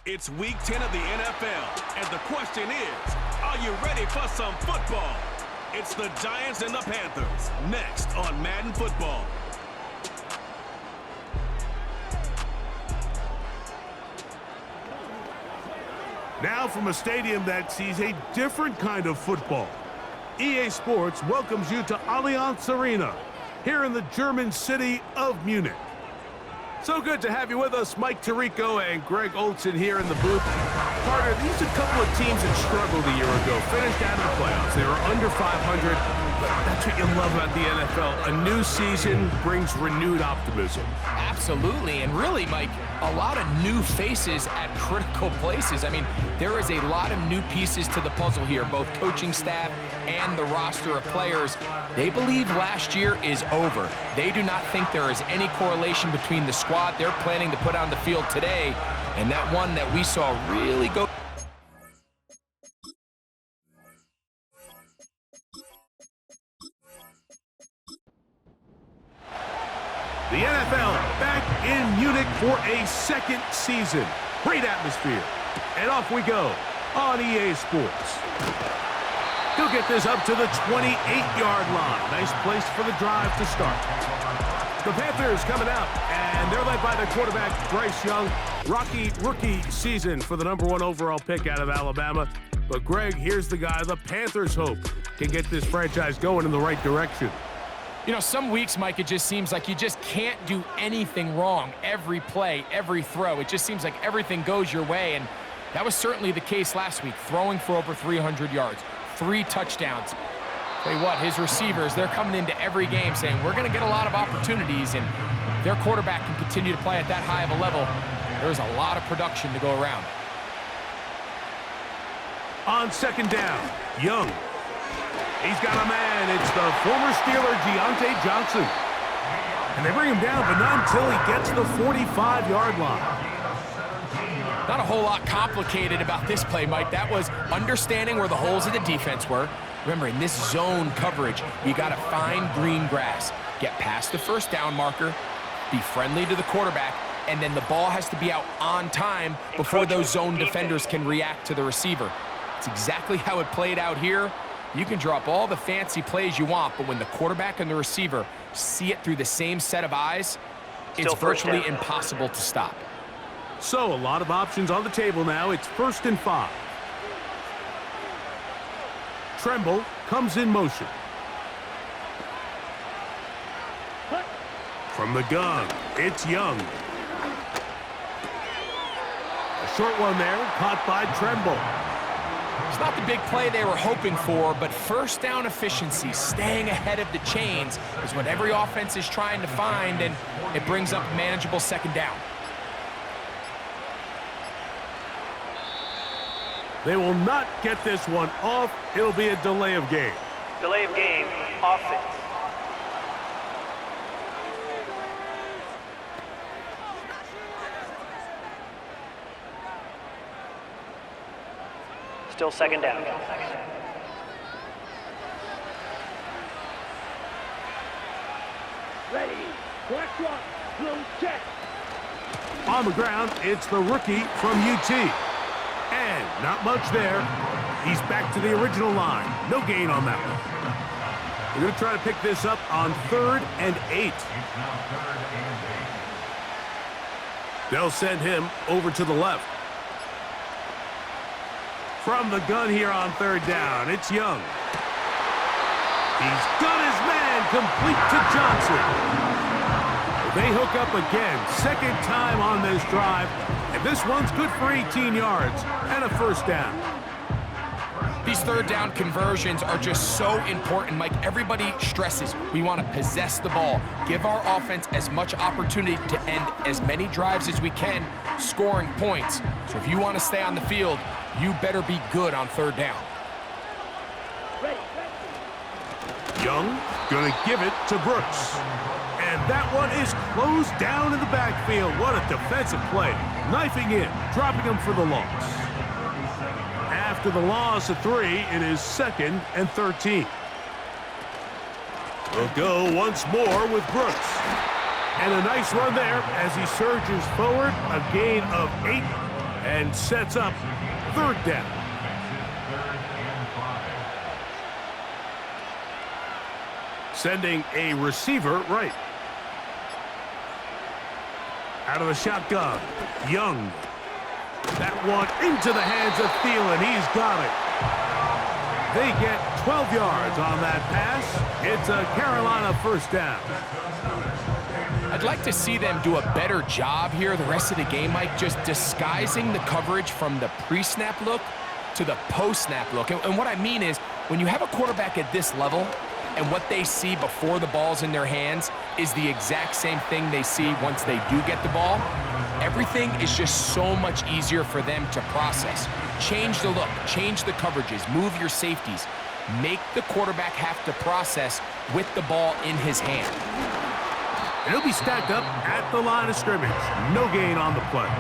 It's Week 10 of the NFL, and the question is, are you ready for some football? It's the Giants and the Panthers, next on Madden Football. Now from a stadium that sees a different kind of football, EA Sports welcomes you to Allianz Arena, here in the German city of Munich. So good to have you with us, Mike Tirico and Greg Olson here in the booth. Carter, these are a couple of teams that struggled a year ago, finished out of the playoffs. They were under 500, but that's what you love about the NFL. A new season brings renewed optimism. Absolutely, and really, Mike, a lot of new faces at critical places. I mean, there is a lot of new pieces to the puzzle here, both coaching staff and the roster of players. They believe last year is over. They do not think there is any correlation between the squad they're planning to put on the field today and that one that we saw really go. The NFL back in Munich for a second season. Great atmosphere. And off we go on EA Sports. He'll get this up to the 28-yard line. Nice place for the drive to start. The Panthers coming out, and they're led by their quarterback, Bryce Young. Rocky rookie season for the #1 overall pick out of Alabama. But Greg, here's the guy the Panthers hope can get this franchise going in the right direction. You know, some weeks, Mike, it just seems like you just can't do anything wrong. Every play, every throw, it just seems like everything goes your way, and that was certainly the case last week, throwing for over 300 yards, 3 touchdowns. Tell you what, his receivers, they're coming into every game saying, we're going to get a lot of opportunities, and their quarterback can continue to play at that high of a level. There's a lot of production to go around. On second down, Young. He's got a man. It's the former Steeler, Deontay Johnson. And they bring him down, but not until he gets the 45-yard line. Not a whole lot complicated about this play, Mike. That was understanding where the holes of the defense were. Remember, in this zone coverage, you got to find green grass, get past the first down marker, be friendly to the quarterback, and then the ball has to be out on time before those zone defenders can react to the receiver. It's exactly how it played out here. You can draw up all the fancy plays you want, but when the quarterback and the receiver see it through the same set of eyes, it's virtually impossible to stop. So, a lot of options on the table now. It's 1st and 5. Tremble comes in motion. From the gun, it's Young. A short one there, caught by Tremble. It's not the big play they were hoping for, but first down efficiency, staying ahead of the chains, is what every offense is trying to find, and it brings up a manageable second down. They will not get this one off. It'll be a delay of game. Delay of game, offense. Still second down. Ready. Black one. Blue check. On the ground, it's the rookie from UT. And not much there. He's back to the original line. No gain on that one. We're going to try to pick this up on 3rd and 8. They'll send him over to the left. From the gun here on 3rd down, it's Young. He's got his man complete to Johnson. They hook up again, second time on this drive, and this one's good for 18 yards and a 1st down. These 3rd down conversions are just so important, Mike. Everybody stresses we want to possess the ball, give our offense as much opportunity to end as many drives as we can, scoring points. So if you want to stay on the field, you better be good on 3rd down. Young gonna give it to Brooks. And that one is closed down in the backfield. What a defensive play. Knifing in, dropping him for the loss. After the loss of 3, it is 2nd and 13. We'll go once more with Brooks. And a nice run there as he surges forward, a gain of 8. and sets up third down. Sending a receiver right. Out of the shotgun, Young. That one into the hands of Thielen. He's got it. They get 12 yards on that pass. It's a Carolina first down. I'd like to see them do a better job here the rest of the game, Mike, just disguising the coverage from the pre-snap look to the post-snap look. And what I mean is, when you have a quarterback at this level, and what they see before the ball's in their hands is the exact same thing they see once they do get the ball, everything is just so much easier for them to process. Change the look, change the coverages, move your safeties. Make the quarterback have to process with the ball in his hand. And he'll be stacked up at the line of scrimmage. No gain on the play.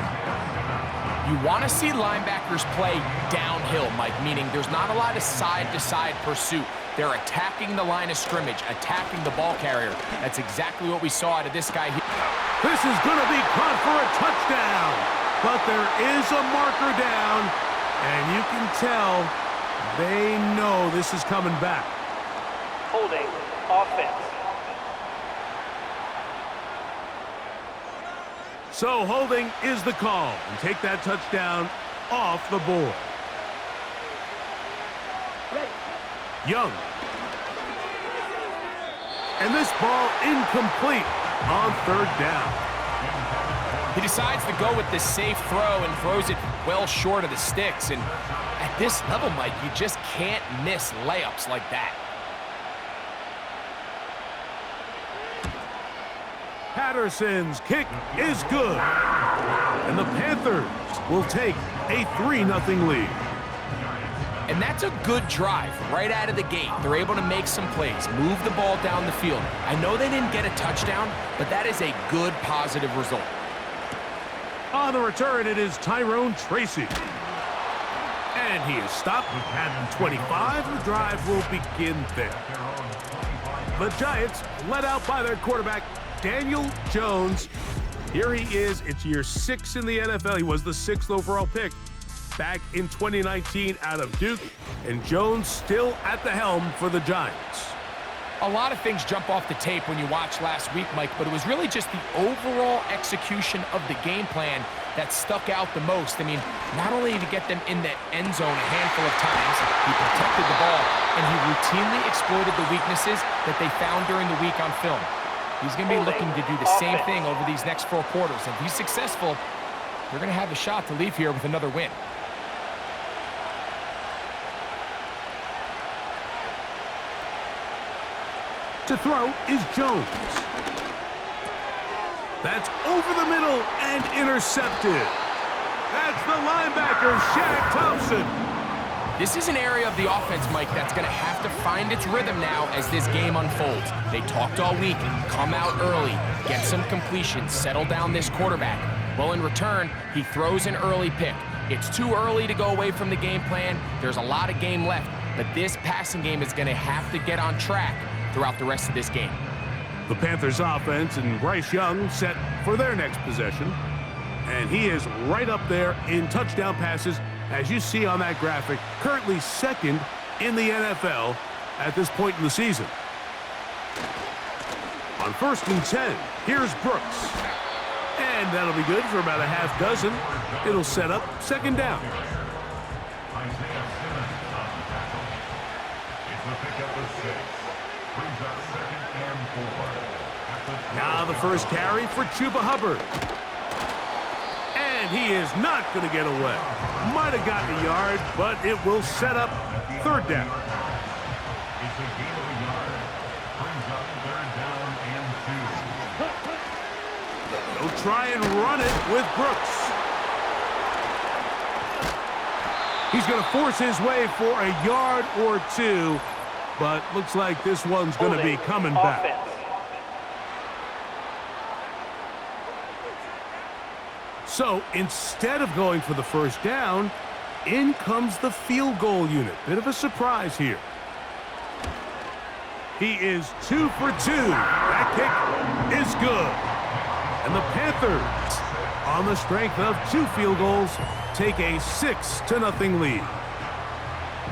You want to see linebackers play downhill, Mike, meaning there's not a lot of side-to-side pursuit. They're attacking the line of scrimmage, attacking the ball carrier. That's exactly what we saw out of this guy here. This is going to be caught for a touchdown. But there is a marker down, and you can tell they know this is coming back. Holding offense. So holding is the call, and take that touchdown off the board. Young. And this ball incomplete on third down. He decides to go with the safe throw and throws it well short of the sticks. And at this level, Mike, you just can't miss layups like that. Patterson's kick is good. And the Panthers will take a 3-0 lead. And that's a good drive right out of the gate. They're able to make some plays, move the ball down the field. I know they didn't get a touchdown, but that is a good, positive result. On the return, it is Tyrone Tracy. And he is stopped at 25. The drive will begin there. The Giants led out by their quarterback, Daniel Jones. Here he is. It's year 6 in the NFL. He was the 6th overall pick back in 2019 out of Duke, and Jones still at the helm for the Giants. A lot of things jump off the tape when you watch last week, Mike, but it was really just the overall execution of the game plan that stuck out the most. I mean, not only did he get them in the end zone a handful of times, he protected the ball, and he routinely exploited the weaknesses that they found during the week on film. He's going to be looking to do the same thing over these next 4 quarters. If he's successful, they're going to have a shot to leave here with another win. To throw is Jones. That's over the middle and intercepted. That's the linebacker, Shaq Thompson. This is an area of the offense, Mike, that's going to have to find its rhythm now as this game unfolds. They talked all week, come out early, get some completions, settle down this quarterback. Well, in return, he throws an early pick. It's too early to go away from the game plan. There's a lot of game left, but this passing game is going to have to get on track throughout the rest of this game. The Panthers offense and Bryce Young set for their next possession. And he is right up there in touchdown passes, as you see on that graphic, currently 2nd in the NFL at this point in the season. On 1st and 10, here's Brooks. And that'll be good for about a half dozen. It'll set up 2nd down. Now the first carry for Chuba Hubbard. And he is not going to get away. Might have gotten a yard, but it will set up 3rd down. They'll try and run it with Brooks. He's going to force his way for a yard or 2, but looks like this one's going to be coming back. So instead of going for the first down, in comes the field goal unit. Bit of a surprise here. He is 2 for 2. That kick is good. And the Panthers, on the strength of 2 field goals, take a 6-0 lead.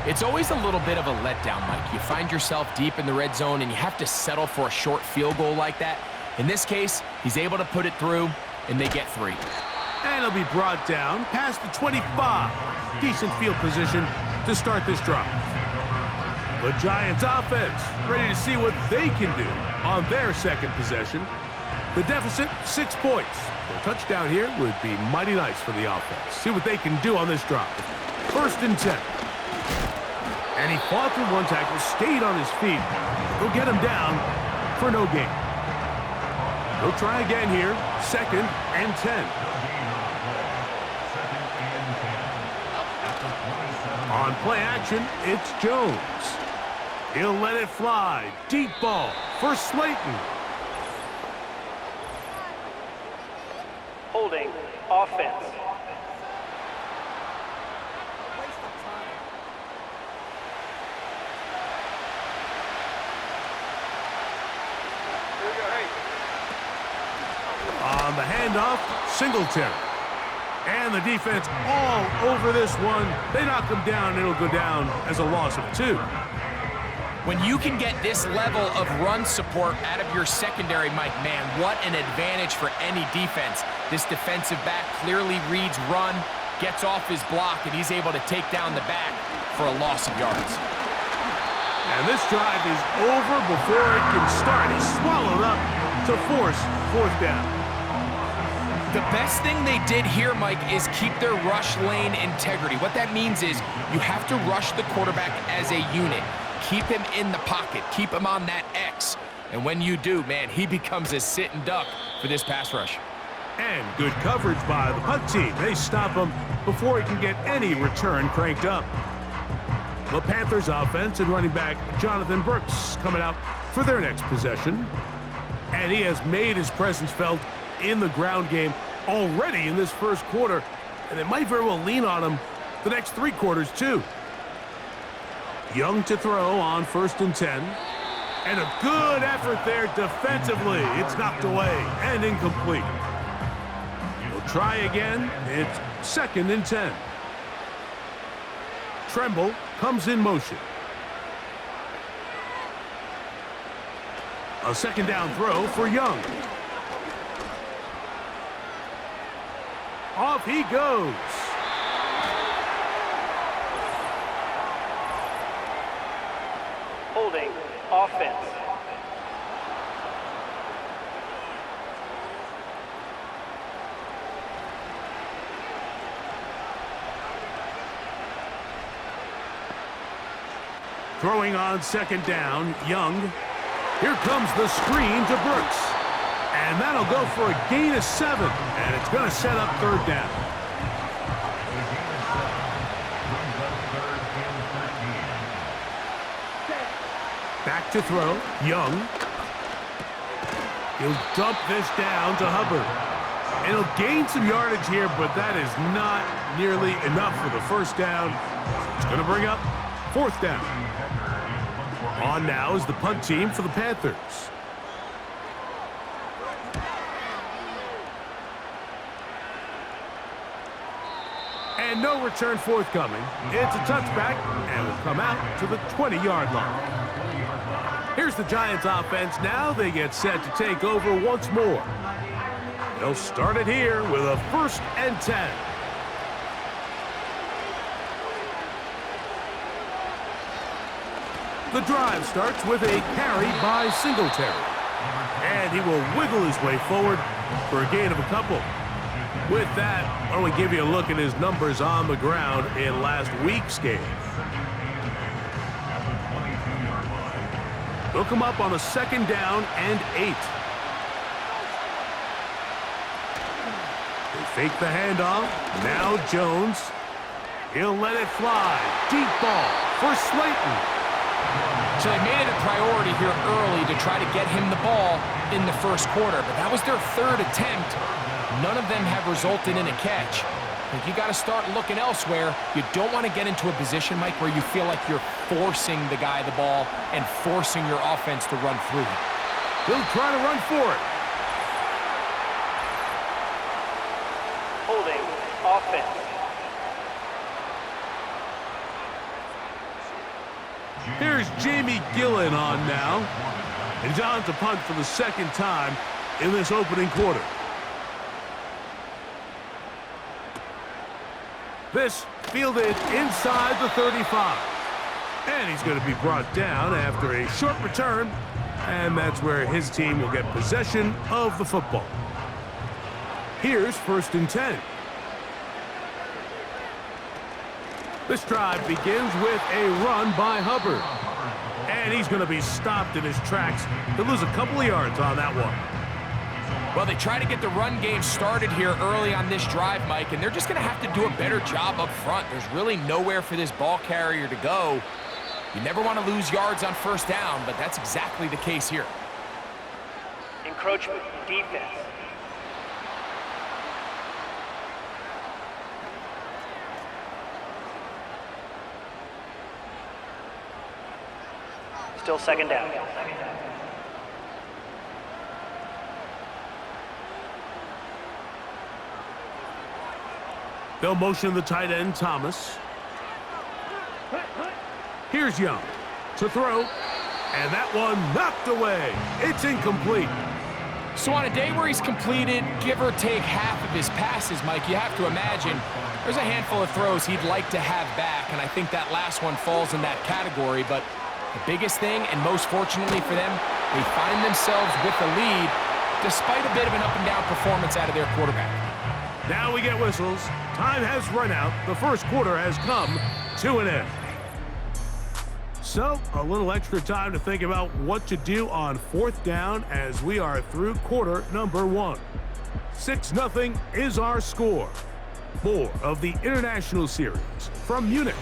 It's always a little bit of a letdown, Mike. You find yourself deep in the red zone and you have to settle for a short field goal like that. In this case, he's able to put it through, and they get 3. And he'll be brought down past the 25. Decent field position to start this drive. The Giants offense ready to see what they can do on their second possession. The deficit, 6 points. A touchdown here would be mighty nice for the offense. See what they can do on this drive. 1st and 10. And he fought through one tackle, stayed on his feet. They'll get him down for no gain. They'll try again here. 2nd and 10. On play action, it's Jones. He'll let it fly. Deep ball for Slayton. Holding offense. On the handoff, Singletary. And the defense all over this one. They knock him down. It'll go down as a loss of 2. When you can get this level of run support out of your secondary, Mike, man, what an advantage for any defense. This defensive back clearly reads run, gets off his block, and he's able to take down the back for a loss of yards. And this drive is over before it can start. He's swallowed up to force 4th down. The best thing they did here, Mike, is keep their rush lane integrity. What that means is you have to rush the quarterback as a unit. Keep him in the pocket. Keep him on that X. And when you do, man, he becomes a sitting duck for this pass rush. And good coverage by the punt team. They stop him before he can get any return cranked up. The Panthers offense and running back Jonathan Brooks coming out for their next possession. And he has made his presence felt in the ground game already in this first quarter. And they might very well lean on him the next 3 quarters too. Young to throw on 1st and 10. And a good effort there defensively. It's knocked away and incomplete. We'll try again. It's 2nd and 10. Tremble comes in motion. A 2nd down throw for Young. Off he goes. Holding offense. Throwing on 2nd down, Young. Here comes the screen to Brooks. And that'll go for a gain of 7. And it's going to set up 3rd down. Back to throw, Young. He'll dump this down to Hubbard. And he'll gain some yardage here, but that is not nearly enough for the 1st down. It's going to bring up 4th down. On now is the punt team for the Panthers. And no return forthcoming. It's a touchback, and will come out to the 20-yard line. Here's the Giants offense now. They get set to take over once more. They'll start it here with a 1st and 10. The drive starts with a carry by Singletary. And he will wiggle his way forward for a gain of a couple. With that, why don't we give you a look at his numbers on the ground in last week's game. They'll come up on a 2nd down and 8. They fake the handoff. Now Jones. He'll let it fly. Deep ball for Slayton. So they made it a priority here early to try to get him the ball in the 1st quarter, but that was their 3rd attempt. None of them have resulted in a catch. I think you got to start looking elsewhere. You don't want to get into a position, Mike, where you feel like you're forcing the guy the ball and forcing your offense to run through him. He'll try to run for it. Holding offense. Jamie Gillen on now. And he's on to punt for the second time in this opening quarter. This fielded inside the 35. And he's going to be brought down after a short return. And that's where his team will get possession of the football. Here's 1st and 10. This drive begins with a run by Hubbard. And he's going to be stopped in his tracks to lose a couple of yards on that one. Well, they try to get the run game started here early on this drive, Mike, and they're just going to have to do a better job up front. There's really nowhere for this ball carrier to go. You never want to lose yards on 1st down, but that's exactly the case here. Encroachment, defense. Still 2nd down. They'll motion the tight end, Thomas. Here's Young to throw. And that one knocked away. It's incomplete. So on a day where he's completed, give or take half of his passes, Mike, you have to imagine there's a handful of throws he'd like to have back, and I think that last one falls in that category. But the biggest thing, and most fortunately for them, they find themselves with the lead despite a bit of an up-and-down performance out of their quarterback. Now we get whistles. Time has run out. The first quarter has come to an end. So, a little extra time to think about what to do on 4th down as we are through quarter number 1. 6-0 is our score. More of the International Series from Munich.